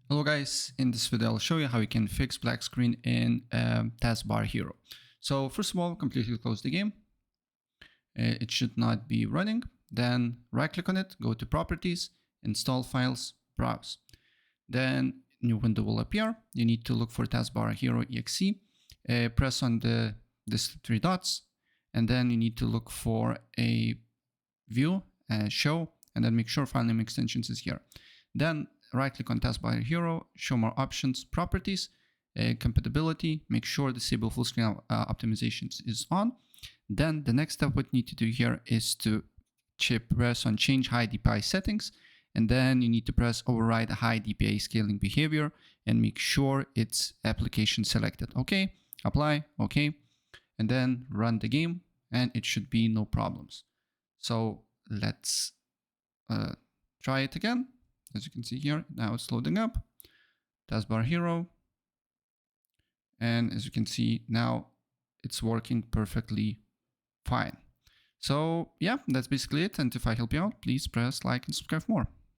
Hello guys, in this video I'll show you how you can fix black screen in Task Bar Hero. So first of all, completely close the game. It should not be running. Then right click on it, go to properties, install files, browse. Then new window will appear. You need to look for Task Bar Hero exe. Press on these three dots, and then you need to look for a view, show, and then make sure file name extensions is here. Then right click on Task Bar Hero, show more options, properties, compatibility, make sure disable full screen optimizations is on. Then the next step what you need to do here is to press on change high DPI settings, and then you need to press override high DPI scaling behavior and make sure it's application selected. Okay, apply, okay, and then run the game and it should be no problems. So let's try it again. As you can see here, now it's loading up, Task Bar Hero. And as you can see, now it's working perfectly fine. So yeah, that's basically it. And if I help you out, please press like and subscribe for more.